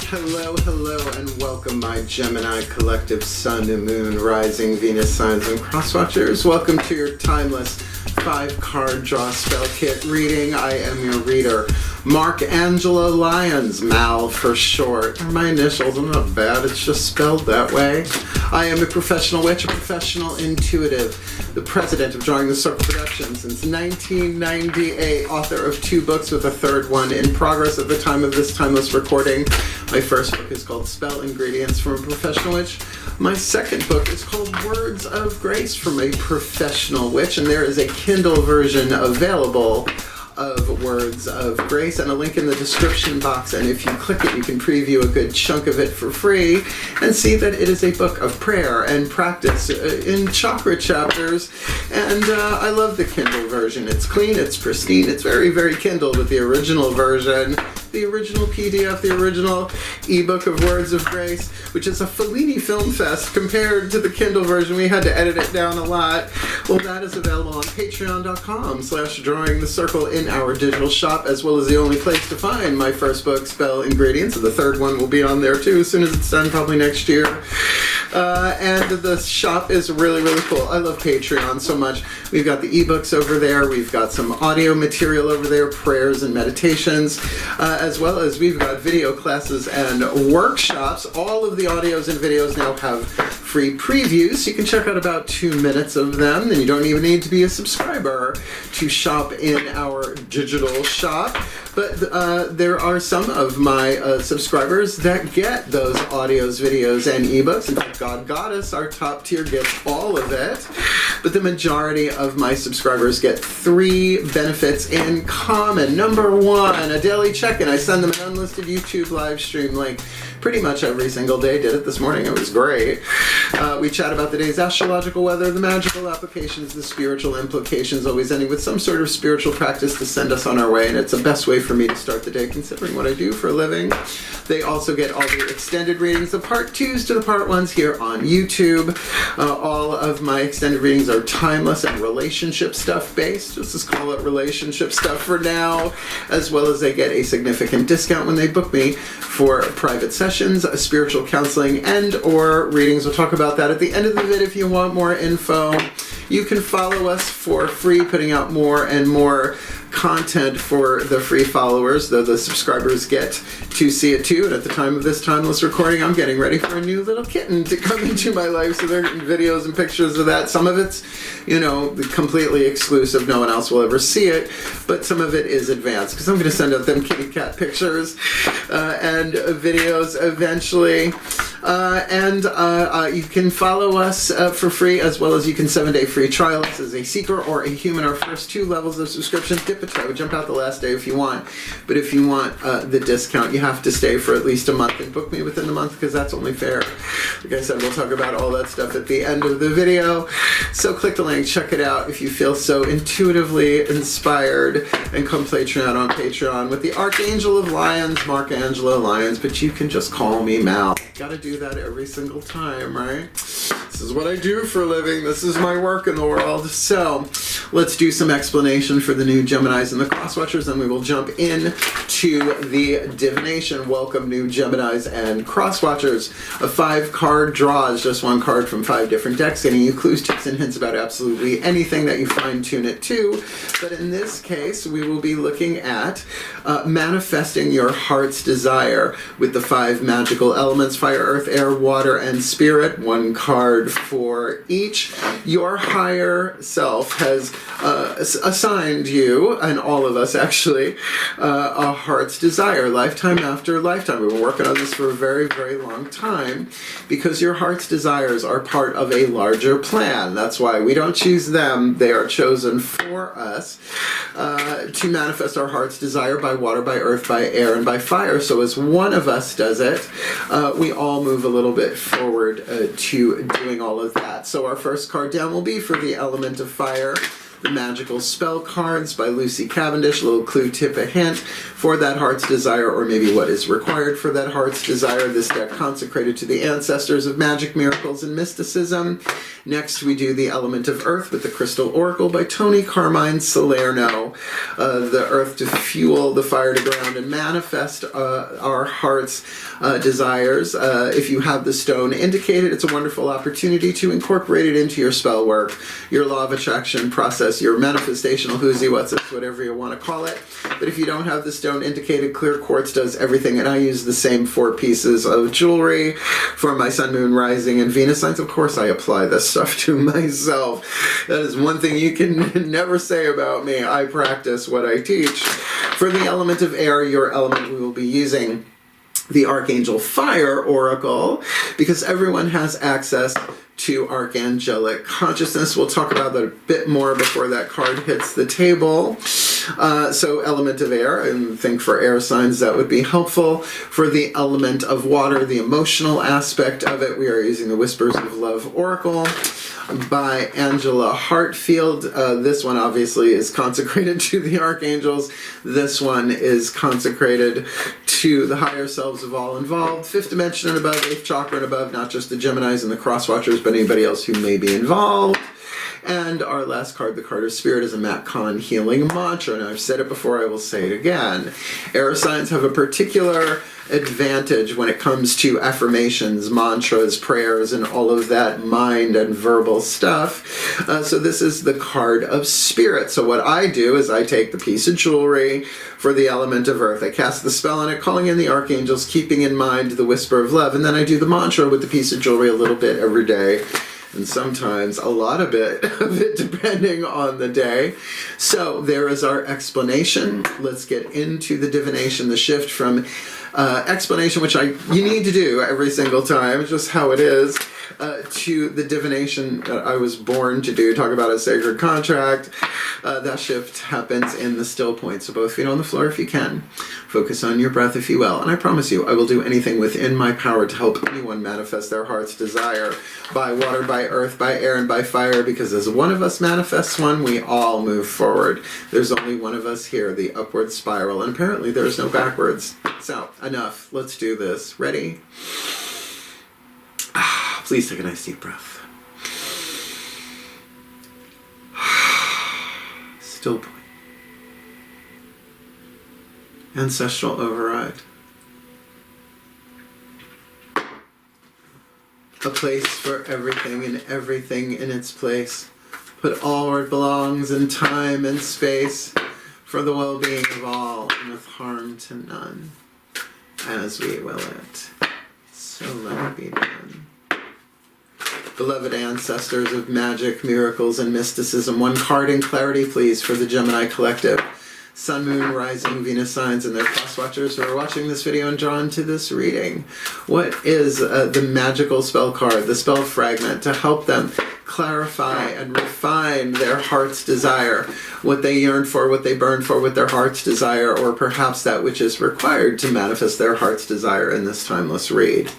Hello, and welcome, my Gemini collective Sun, Moon, Rising, Venus signs, and crosswatchers. Welcome to your timeless 5-card draw spell kit reading. I am your reader, Mark Angela Lyons, Mal for short. My initials are not bad, it's just spelled that way. I am a professional witch, a professional intuitive, the president of Drawing the Circle Productions since 1998, author of 2 books with a 3rd one in progress at the time of this timeless recording. My first book is called Spell Ingredients from a Professional Witch. My second book is called Words of Grace from a Professional Witch, and there is a Kindle version available of Words of Grace, and a link in the description box, and if you click it you can preview a good chunk of it for free and see that it is a book of prayer and practice in chakra chapters. And I love the Kindle version. It's clean, it's pristine, it's very, very Kindle with the original version, the original PDF, the original ebook of Words of Grace, which is a Fellini film fest compared to the Kindle version. We had to edit it down a lot. Well, that is available on patreon.com/drawingthecircle in our digital shop, as well as the only place to find my first book, Spell Ingredients. The 3rd one will be on there too as soon as it's done, probably next year. And the shop is really, really cool. I love Patreon so much. We've got the ebooks over there. We've got some audio material over there, prayers and meditations, as well as we've got video classes and workshops. All of the audios and videos now have free previews. You can check out about 2 minutes of them, and you don't even need to be a subscriber to shop in our digital shop. But there are some of my subscribers that get those audios, videos, and ebooks. In fact, God Goddess, our top tier, gets all of it. But the majority of my subscribers get 3 benefits in common. Number 1, a daily check-in. I send them an unlisted YouTube live stream link pretty much every single day. Did it this morning. It was great. We chat about the day's astrological weather, the magical applications, the spiritual implications, always ending with some sort of spiritual practice to send us on our way, and it's the best way for me to start the day considering what I do for a living. They also get all the extended readings, the part 2s to the part 1s here on YouTube. All of my extended readings are timeless and relationship stuff based. Let's just call it relationship stuff for now, as well as they get a significant discount when they book me for private sessions, spiritual counseling, and or readings. We'll talk about that at the end of the vid. If you want more info, you can follow us for free, putting out more and more content for the free followers, though the subscribers get to see it too. And at the time of this timeless recording, I'm getting ready for a new little kitten to come into my life, so there are videos and pictures of that. Some of it's, completely exclusive, no one else will ever see it, but some of it is advanced, because I'm going to send out them kitty cat pictures and videos eventually. You can follow us for free, as well as you can 7-day free trial us as a seeker or a human. Our first 2 levels of subscription. Dip a try. We jump out the last day if you want, but if you want the discount, you have to stay for at least a month and book me within the month, because that's only fair. Like I said, we'll talk about all that stuff at the end of the video, so click the link, check it out if you feel so intuitively inspired, and come play around on Patreon with the Archangel of Lions, Mark Angela Lyons, but you can just call me Mal. Gotta do that every single time, right? This is what I do for a living. This is my work in the world. So let's do some explanation for the new Geminis and the crosswatchers, and we will jump in to the divination. Welcome, new Geminis and crosswatchers. A 5-card draw is just 1 card from 5 different decks, getting you clues, tips, and hints about absolutely anything that you fine-tune it to. But in this case, we will be looking at manifesting your heart's desire with the 5 magical elements: fire, earth, air, water, and spirit. 1 card for each. Your higher self has assigned you, and all of us actually, a heart's desire, lifetime after lifetime. We've been working on this for a very, very long time, because your heart's desires are part of a larger plan. That's why we don't choose them. They are chosen for us to manifest our heart's desire by water, by earth, by air, and by fire. So as one of us does it, we all move a little bit forward to doing all of that. So our first card down will be for the element of fire. the Magical Spell Cards by Lucy Cavendish. A little clue, tip, a hint for that heart's desire, or maybe what is required for that heart's desire. This deck consecrated to the ancestors of magic, miracles, and mysticism. Next, we do the Element of Earth with the Crystal Oracle by Tony Carmine Salerno. The earth to fuel, the fire to ground, and manifest our heart's desires. If you have the stone indicated, it's a wonderful opportunity to incorporate it into your spell work, your law of attraction process, your manifestational whoozy what's it, whatever you want to call it. But if you don't have the stone indicated, clear quartz does everything, and I use the same 4 pieces of jewelry for my sun, moon, rising, and Venus signs. Of course, I apply this stuff to myself. That is one thing you can never say about me. I practice what I teach. For the element of air, your element, we will be using the Archangel Fire Oracle, because everyone has access to archangelic consciousness. We'll talk about that a bit more before that card hits the table. So element of air, and think for air signs that would be helpful. For the element of water, the emotional aspect of it, we are using the Whispers of Love Oracle by Angela Hartfield. This one obviously is consecrated to the archangels. This one is consecrated to the higher selves of all involved, 5th dimension and above, 8th chakra and above, not just the Geminis and the crosswatchers, but anybody else who may be involved. And our last card, the card of Spirit, is a Matt Kahn healing mantra. And I've said it before, I will say it again. Air signs have a particular advantage when it comes to affirmations, mantras, prayers, and all of that mind and verbal stuff. So this is the card of Spirit. So what I do is I take the piece of jewelry for the element of earth. I cast the spell on it, calling in the archangels, keeping in mind the whisper of love. And then I do the mantra with the piece of jewelry a little bit every day. And sometimes a lot of it, depending on the day. So there is our explanation. Let's get into the divination, the shift from explanation, which you need to do every single time, just how it is, to the divination that I was born to do, talk about a sacred contract. That shift happens in the still point. So both feet on the floor if you can. Focus on your breath if you will. And I promise you, I will do anything within my power to help anyone manifest their heart's desire by water, by earth, by air, and by fire, because as one of us manifests one, we all move forward. There's only one of us here, the upward spiral, and apparently there's no backwards. So, enough. Let's do this. Ready? Please take a nice deep breath. Still point. Ancestral override. A place for everything and everything in its place. Put all where it belongs in time and space for the well-being of all and with harm to none, as we will it. So let it be done. Beloved ancestors of magic, miracles, and mysticism, one card in clarity, please, for the Gemini Collective. Sun, Moon, Rising, Venus signs, and their crosswatchers who are watching this video and drawn to this reading. What is the magical spell card, the spell fragment, to help them clarify and refine their heart's desire, what they yearn for, what they burn for with their heart's desire, or perhaps that which is required to manifest their heart's desire in this timeless read?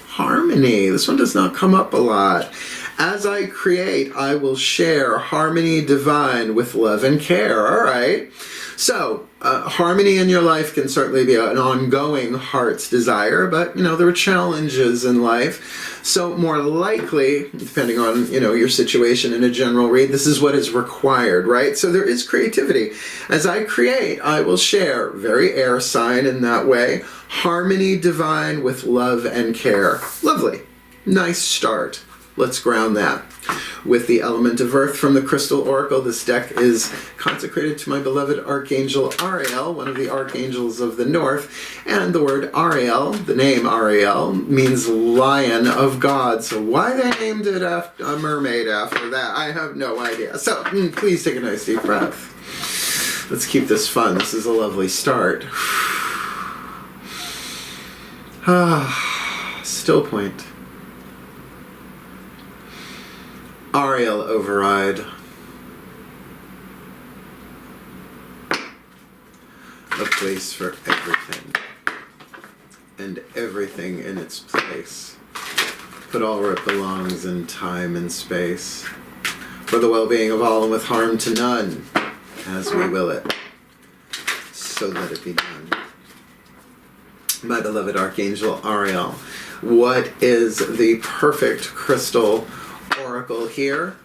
Harmony. This one does not come up a lot. As I create, I will share harmony divine with love and care. All right. So, harmony in your life can certainly be an ongoing heart's desire, but, there are challenges in life. So, more likely, depending on, your situation in a general read, this is what is required, right? So, there is creativity. As I create, I will share, very air sign in that way, harmony divine with love and care. Lovely. Nice start. Let's ground that with the element of earth from the Crystal Oracle. This deck is consecrated to my beloved Archangel Ariel, one of the archangels of the north. And the word Ariel, the name Ariel, means lion of God. So why they named it after a mermaid after that, I have no idea. So please take a nice deep breath. Let's keep this fun. This is a lovely start. Still point. Ariel override. A place for everything. And everything in its place. Put all where it belongs in time and space. for the well-being of all and with harm to none, as we will it. So let it be done. My beloved Archangel Ariel, what is the perfect crystal oracle here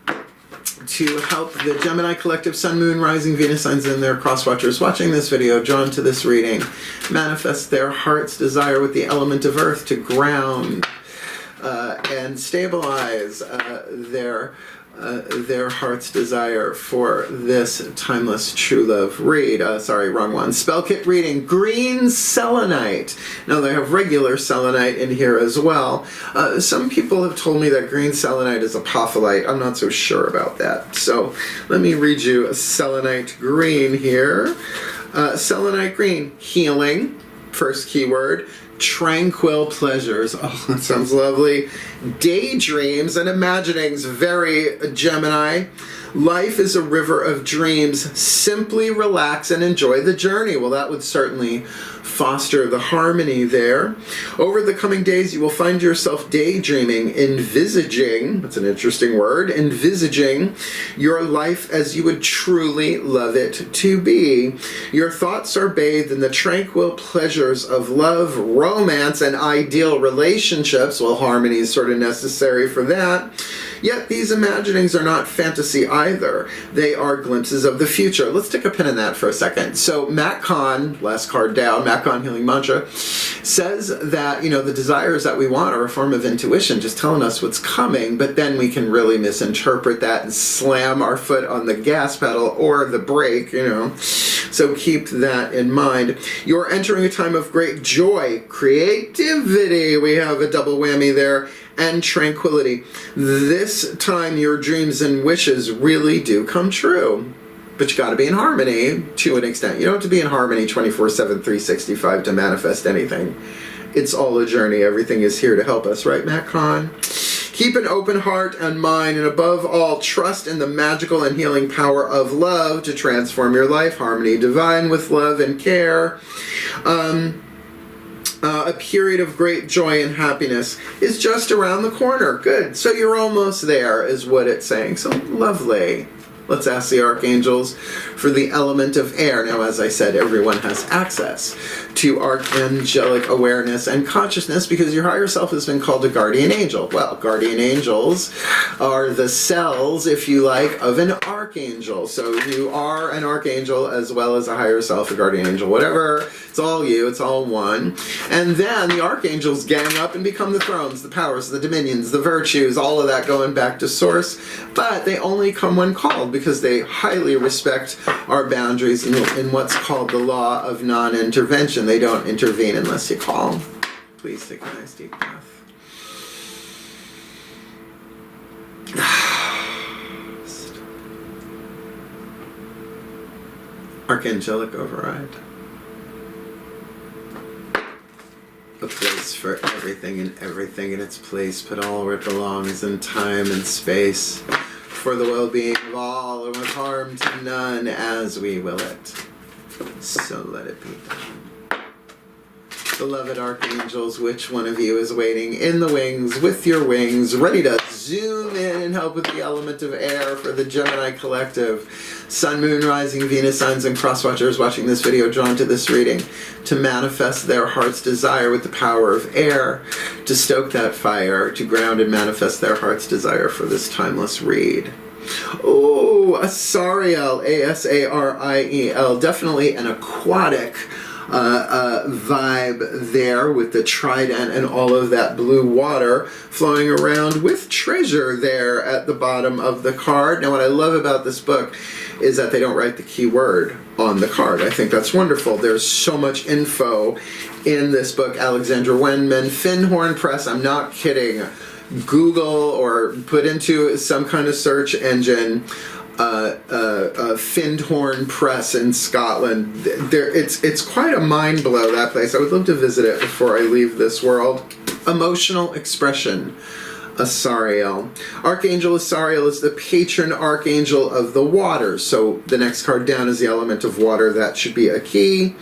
to help the Gemini collective Sun, Moon, Rising, Venus signs and their crosswatchers watching this video, drawn to this reading, manifest their heart's desire with the element of earth to ground and stabilize their heart's desire for this timeless true love read. Sorry, wrong one. Spell kit reading, green selenite. Now they have regular selenite in here as well. Some people have told me that green selenite is apophyllite. I'm not so sure about that. So let me read you a selenite green here. Selenite green, healing, first keyword. Tranquil pleasures. Oh, that sounds lovely. Daydreams and imaginings, very Gemini. Life is a river of dreams. Simply relax and enjoy the journey. Well, that would certainly foster the harmony there. Over the coming days, you will find yourself daydreaming, envisaging, that's an interesting word, envisaging your life as you would truly love it to be. Your thoughts are bathed in the tranquil pleasures of love, romance, and ideal relationships. Well, harmony is sort of necessary for that. Yet these imaginings are not fantasy either. They are glimpses of the future. Let's take a pin in that for a second. So Matt Kahn, last card down, Matt Kahn Healing Mantra, says that, you know, the desires that we want are a form of intuition, just telling us what's coming, but then we can really misinterpret that and slam our foot on the gas pedal or the brake, you know. So keep that in mind. You're entering a time of great joy, creativity. We have a double whammy there. And tranquility. This time your dreams and wishes really do come true. But you got to be in harmony to an extent. You don't have to be in harmony 24/7, 365 to manifest anything. It's all a journey. Everything is here to help us, right, Matt Kahn? Keep an open heart and mind, and above all, trust in the magical and healing power of love to transform your life. Harmony divine with love and care. A period of great joy and happiness is just around the corner. Good. So you're almost there, is what it's saying. So lovely. Let's ask the archangels for the element of air. Now, as I said, everyone has access to archangelic awareness and consciousness because your higher self has been called a guardian angel. Well, guardian angels are the cells, if you like, of an archangel. So you are an archangel as well as a higher self, a guardian angel, whatever. It's all you. It's all one. And then the archangels gang up and become the thrones, the powers, the dominions, the virtues, all of that going back to source. But they only come when called, because they highly respect our boundaries in what's called the law of non-intervention. They don't intervene unless you call. Please take a nice deep breath. Archangelic override. A place for everything and everything in its place, put all where it belongs in time and space, for the well-being of all and with harm to none, as we will it. So let it be done. Beloved archangels, which one of you is waiting in the wings with your wings, ready to zoom in and help with the element of air for the Gemini collective? Sun, Moon, Rising, Venus signs and crosswatchers watching this video drawn to this reading to manifest their heart's desire with the power of air, to stoke that fire, to ground and manifest their heart's desire for this timeless read. Oh, Asariel, A-S-A-R-I-E-L, definitely an aquatic vibe there with the trident and all of that blue water flowing around with treasure there at the bottom of the card. Now, what I love about this book is that they don't write the key word on the card. I think that's wonderful. There's so much info in this book. Alexandra Wenman, Finhorn Press, I'm not kidding. Google or put into some kind of search engine Findhorn Press in Scotland. It's quite a mind blow, that place. I would love to visit it before I leave this world. Emotional expression. Asariel. Archangel Asariel is the patron archangel of the waters. So the next card down is the element of water. That should be a key.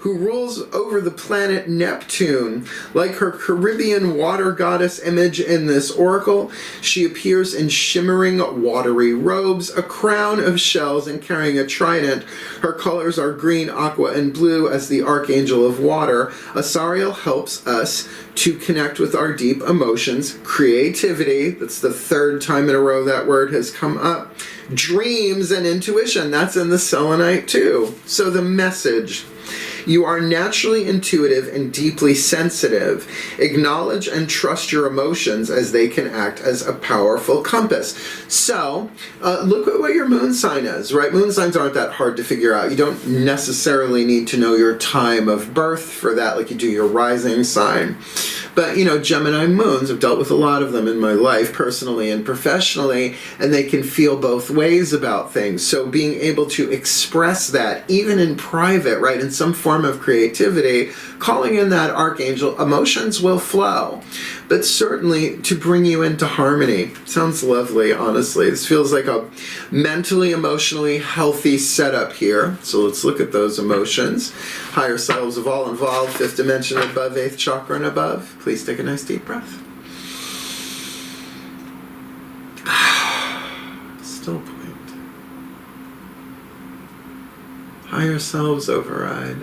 who rules over the planet Neptune. Like her Caribbean water goddess image in this oracle, she appears in shimmering watery robes, a crown of shells, and carrying a trident. Her colors are green, aqua, and blue as the archangel of water. Asariel helps us to connect with our deep emotions, creativity, that's the third time in a row that word has come up, dreams, and intuition, that's in the selenite too. So the message: you are naturally intuitive and deeply sensitive. Acknowledge and trust your emotions as they can act as a powerful compass. So, look at what your moon sign is, right? Moon signs aren't that hard to figure out. You don't necessarily need to know your time of birth for that, like you do your rising sign. But, you know, Gemini moons, I've dealt with a lot of them in my life, personally and professionally, and they can feel both ways about things. So being able to express that, even in private, right, in some form of creativity, calling in that archangel, emotions will flow. But certainly to bring you into harmony. Sounds lovely, honestly. This feels like a mentally, emotionally healthy setup here. So let's look at those emotions. Higher selves of all involved, 5th dimension above, 8th chakra and above. Please take a nice deep breath. Still point. Higher selves override.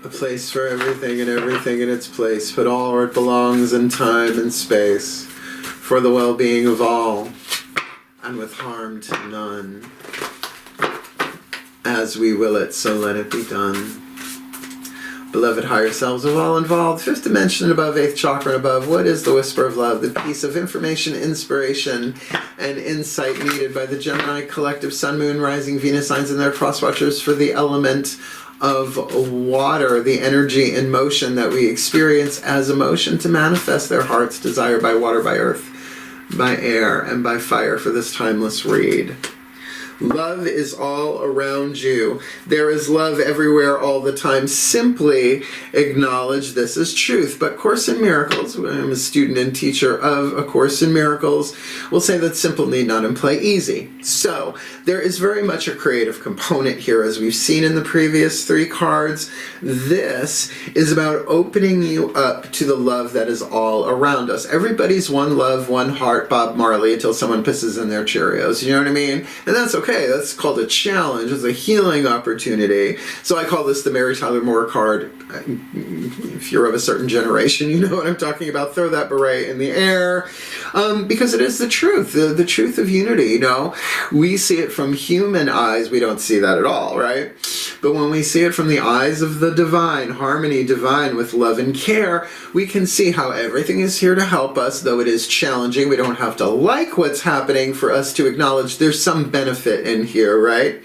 A place for everything and everything in its place, but all where it belongs in time and space, for the well-being of all, and with harm to none. As we will it, so let it be done. Beloved higher selves of all involved, 5th dimension above, 8th chakra and above, what is the whisper of love, the piece of information, inspiration, and insight needed by the Gemini collective Sun, Moon, Rising, Venus signs and their crosswatchers for the element of water, the energy and motion that we experience as emotion to manifest their heart's desire by water, by earth, by air, and by fire for this timeless read. Love is all around you. There is love everywhere all the time. Simply acknowledge this as truth. But Course in Miracles, I'm a student and teacher of A Course in Miracles, will say that simple need not imply easy. So there is very much a creative component here, as we've seen in the previous 3 cards. This is about opening you up to the love that is all around us. Everybody's one love, one heart, Bob Marley, until someone pisses in their Cheerios. You know what I mean? And that's okay. That's called a challenge. It's a healing opportunity. So I call this the Mary Tyler Moore card. If you're of a certain generation, you know what I'm talking about. Throw that beret in the air. Because it is the truth. The truth of unity, you know. We see it from human eyes. We don't see that at all, right? But when we see it from the eyes of the divine, harmony divine with love and care, we can see how everything is here to help us, though it is challenging. We don't have to like what's happening for us to acknowledge there's some benefit in here, right?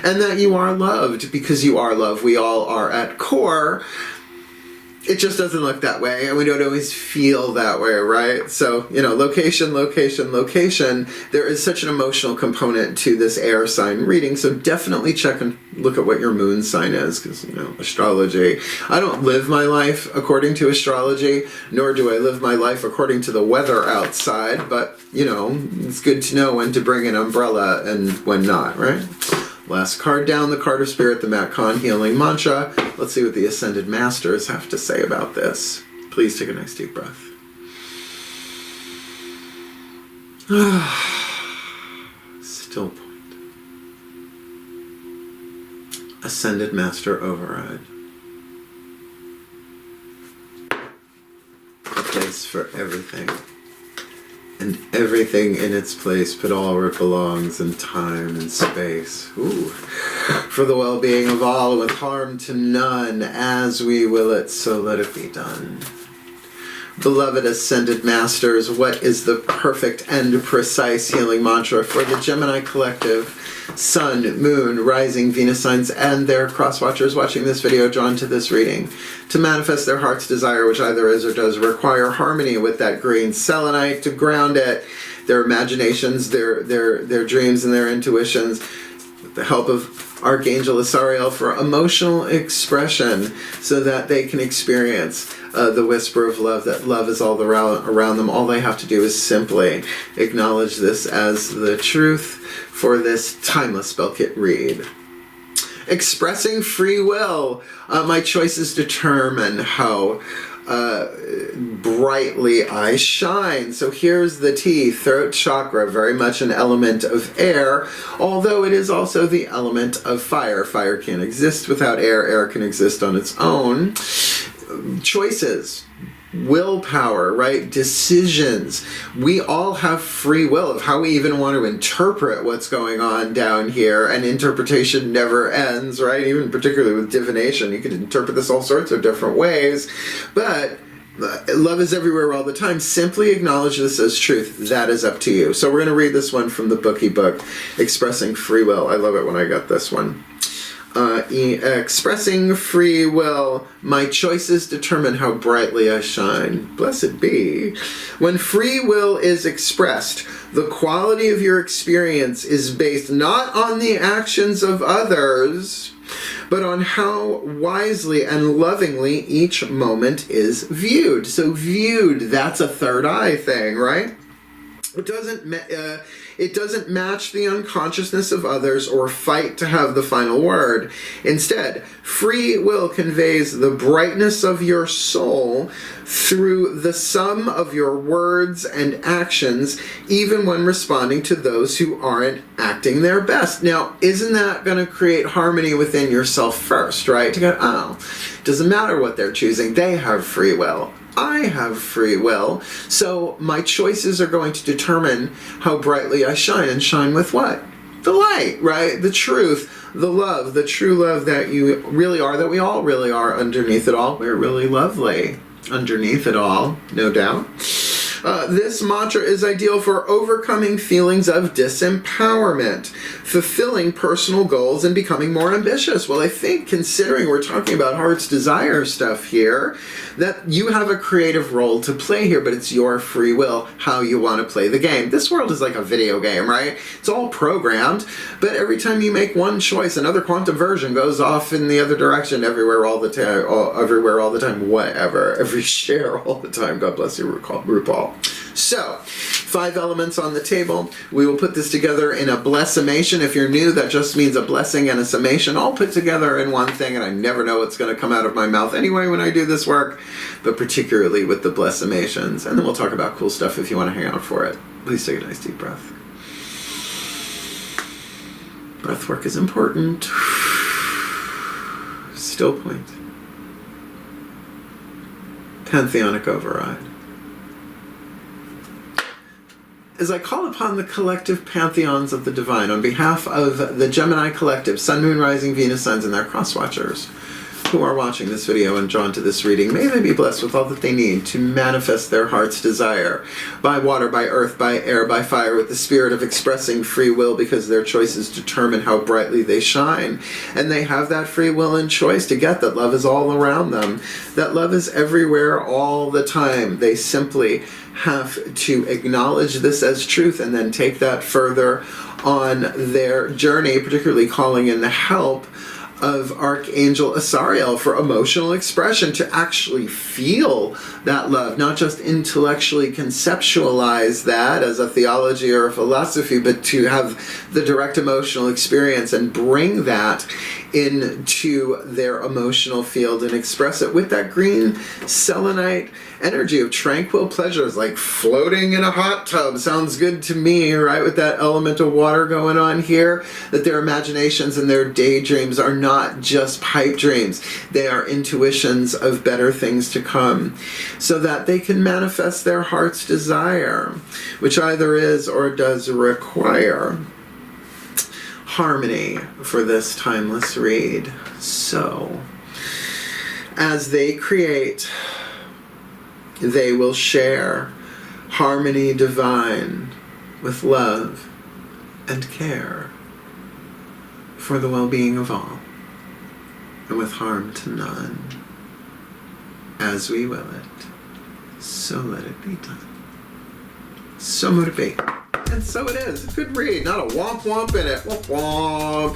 And that you are loved because you are love. We all are at core. It just doesn't look that way, and we don't always feel that way, right? So, you know, location, location, location. There is such an emotional component to this air sign reading, so definitely check and look at what your moon sign is, because, you know, astrology. I don't live my life according to astrology, nor do I live my life according to the weather outside, but, you know, it's good to know when to bring an umbrella and when not, right? Last card down, the card of spirit, the Matt Kahn healing mantra. Let's see what the Ascended Masters have to say about this. Please take a nice deep breath. Still point. Ascended Master override. A place for everything. And everything in its place, but all where it belongs in time and space. Ooh. For the well-being of all, with harm to none, as we will it, so let it be done. Beloved Ascended Masters, what is the perfect and precise healing mantra for the Gemini collective, Sun, Moon, Rising, Venus signs, and their crosswatchers watching this video drawn to this reading to manifest their heart's desire, which either is or does require harmony with that green selenite to ground it, their imaginations, their dreams, and their intuitions, with the help of Archangel Asariel for emotional expression so that they can experience the whisper of love, that love is all around them. All they have to do is simply acknowledge this as the truth for this timeless spell kit read. Expressing free will. My choices determine how brightly I shine. So here's the T, throat chakra, very much an element of air, although it is also the element of fire. Fire can't exist without air. Air can exist on its own. Choices. Willpower, right? Decisions. We all have free will of how we even want to interpret what's going on down here, and interpretation never ends, right? Even particularly with divination, you can interpret this all sorts of different ways, but love is everywhere all the time. Simply acknowledge this as truth. That is up to you. So we're going to read this one from the Bookie book, Expressing Free Will. I love it when I got this one. Expressing free will, my choices determine how brightly I shine. Blessed be. When free will is expressed, the quality of your experience is based not on the actions of others, but on how wisely and lovingly each moment is viewed. So viewed, that's a third eye thing, right? It doesn't match the unconsciousness of others or fight to have the final word. Instead, free will conveys the brightness of your soul through the sum of your words and actions, even when responding to those who aren't acting their best. Now, isn't that going to create harmony within yourself first, right? To go, oh, doesn't matter what they're choosing. They have free will. I have free will, so my choices are going to determine how brightly I shine. And shine with what? The light, right? The truth, the love, the true love that you really are, that we all really are underneath it all. We're really lovely underneath it all, no doubt. This mantra is ideal for overcoming feelings of disempowerment, fulfilling personal goals, and becoming more ambitious. Well, I think, considering we're talking about heart's desire stuff here, that you have a creative role to play here, but it's your free will, how you want to play the game. This world is like a video game, right? It's all programmed, but every time you make one choice, another quantum version goes off in the other direction everywhere all the time, whatever. Every share all the time. God bless you, RuPaul. So, 5 elements on the table. We will put this together in a blessimation. If you're new, that just means a blessing and a summation all put together in one thing, and I never know what's going to come out of my mouth anyway when I do this work, but particularly with the blessimations. And then we'll talk about cool stuff if you want to hang out for it. Please take a nice deep breath. Breath work is important. Still point. Pantheonic override. As I call upon the collective pantheons of the divine on behalf of the Gemini collective, Sun, Moon, Rising, Venus, Suns, and their crosswatchers who are watching this video and drawn to this reading, may they be blessed with all that they need to manifest their heart's desire by water, by earth, by air, by fire, with the spirit of expressing free will, because their choices determine how brightly they shine. And they have that free will and choice to get that love is all around them, that love is everywhere all the time. They simply have to acknowledge this as truth and then take that further on their journey, particularly calling in the help of Archangel Asariel for emotional expression, to actually feel that love, not just intellectually conceptualize that as a theology or a philosophy, but to have the direct emotional experience and bring that into their emotional field and express it with that green selenite energy of tranquil pleasures, like floating in a hot tub. Sounds good to me, right? With that element of water going on here, that their imaginations and their daydreams are not just pipe dreams. They are intuitions of better things to come, so that they can manifest their heart's desire, which either is or does require harmony for this timeless read. So, as they create, they will share harmony divine with love and care for the well-being of all, and with harm to none. As we will it, so let it be done. So mote it be. And so it is. A good read. Not a womp womp in it. Womp womp.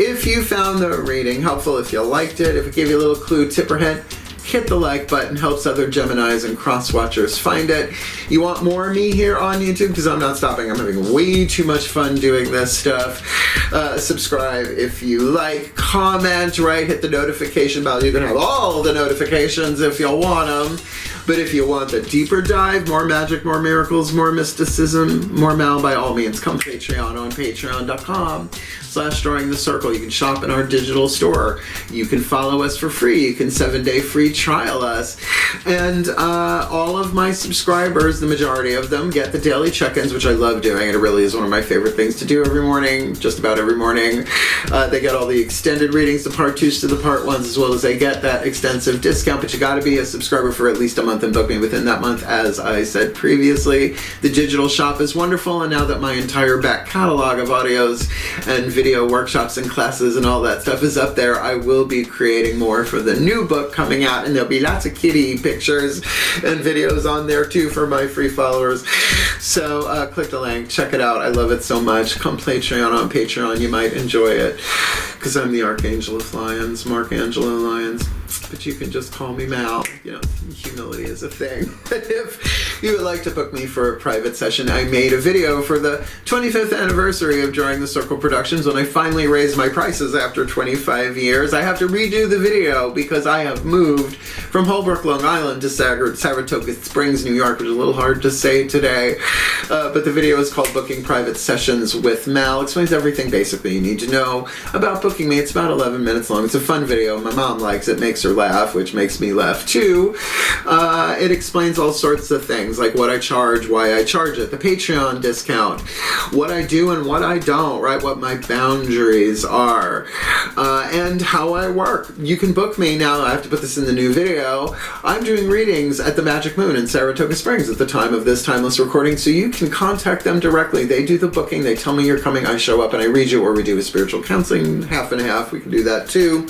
If you found the reading helpful, if you liked it, if it gave you a little clue, tip or hint, hit the like button. Helps other Geminis and crosswatchers find it. You want more of me here on YouTube? Because I'm not stopping. I'm having way too much fun doing this stuff. Subscribe if you like. Comment, right? Hit the notification bell. You can have all the notifications if you want them. But if you want the deeper dive, more magic, more miracles, more mysticism, more Mal, by all means, come Patreon on patreon.com/Drawing the Circle. You can shop in our digital store. You can follow us for free. You can 7-day free trial us. And all of my subscribers, the majority of them, get the daily check-ins, which I love doing. It really is one of my favorite things to do every morning, just about every morning. They get all the extended readings, the part 2s to the part 1s, as well as they get that extensive discount. But you got to be a subscriber for at least a month and book me within that month, as I said previously. The digital shop is wonderful, and now that my entire back catalog of audios and video workshops and classes and all that stuff is up there, I will be creating more for the new book coming out, and there'll be lots of kitty pictures and videos on there too for my free followers. So click the link, check it out. I love it so much. Come Patreon on Patreon. You might enjoy it, because I'm the Archangel of Lions, Markangelo Lions. But you can just call me Mal. You know, humility is a thing. If you would like to book me for a private session, I made a video for the 25th anniversary of Drawing the Circle Productions when I finally raised my prices after 25 years. I have to redo the video because I have moved from Holbrook, Long Island to Saratoga Springs, New York, which is a little hard to say today. But the video is called Booking Private Sessions with Mal. It explains everything basically you need to know about booking me. It's about 11 minutes long. It's a fun video. My mom likes it. Makes her laugh, which makes me laugh too. It explains all sorts of things, like what I charge, why I charge it, the Patreon discount, what I do and what I don't, right? What my boundaries are, and how I work. You can book me now. I have to put this in the new video. I'm doing readings at the Magic Moon in Saratoga Springs at the time of this timeless recording, so you can contact them directly. They do the booking. They tell me you're coming. I show up and I read you, or we do a spiritual counseling, half and half. We can do that too.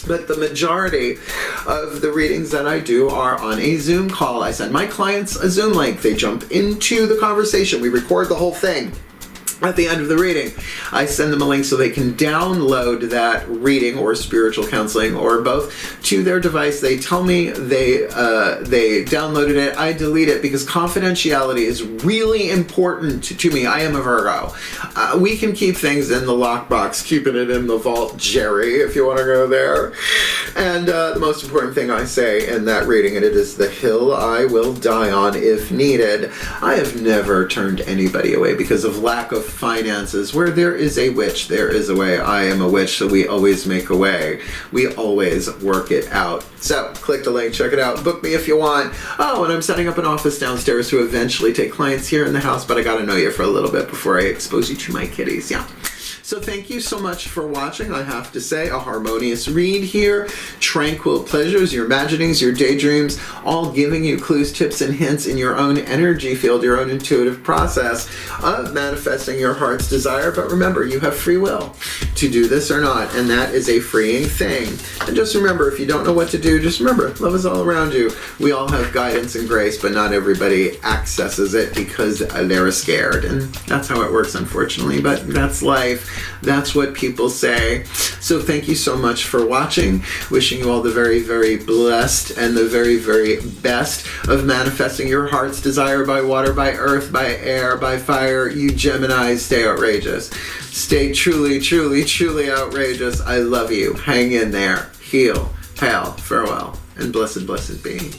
But the majority of the readings that I do are on a Zoom call. I send my clients a Zoom link. They jump into the conversation. We record the whole thing. At the end of the reading, I send them a link so they can download that reading or spiritual counseling or both to their device. They tell me they downloaded it. I delete it because confidentiality is really important to me. I am a Virgo. We can keep things in the lockbox, keeping it in the vault, Jerry, if you want to go there. And the most important thing I say in that reading, and it is the hill I will die on if needed. I have never turned anybody away because of lack of finances. Where there is a witch, there is a way. I am a witch, so we always make a way. We always work it out. So click the link, check it out, book me if you want. Oh, and I'm setting up an office downstairs to eventually take clients here in the house, but I gotta know you for a little bit before I expose you to my kitties. Yeah. So thank you so much for watching. I have to say, a harmonious read here. Tranquil pleasures, your imaginings, your daydreams, all giving you clues, tips, and hints in your own energy field, your own intuitive process of manifesting your heart's desire. But remember, you have free will to do this or not, and that is a freeing thing. And just remember, if you don't know what to do, just remember, love is all around you. We all have guidance and grace, but not everybody accesses it because they're scared. And that's how it works, unfortunately, but that's life. That's what people say. So thank you so much for watching. Wishing you all the very, very blessed and the very, very best of manifesting your heart's desire by water, by earth, by air, by fire. You Geminis, stay outrageous. Stay truly, truly, truly outrageous. I love you. Hang in there. Heal, hail, farewell, and blessed, blessed be.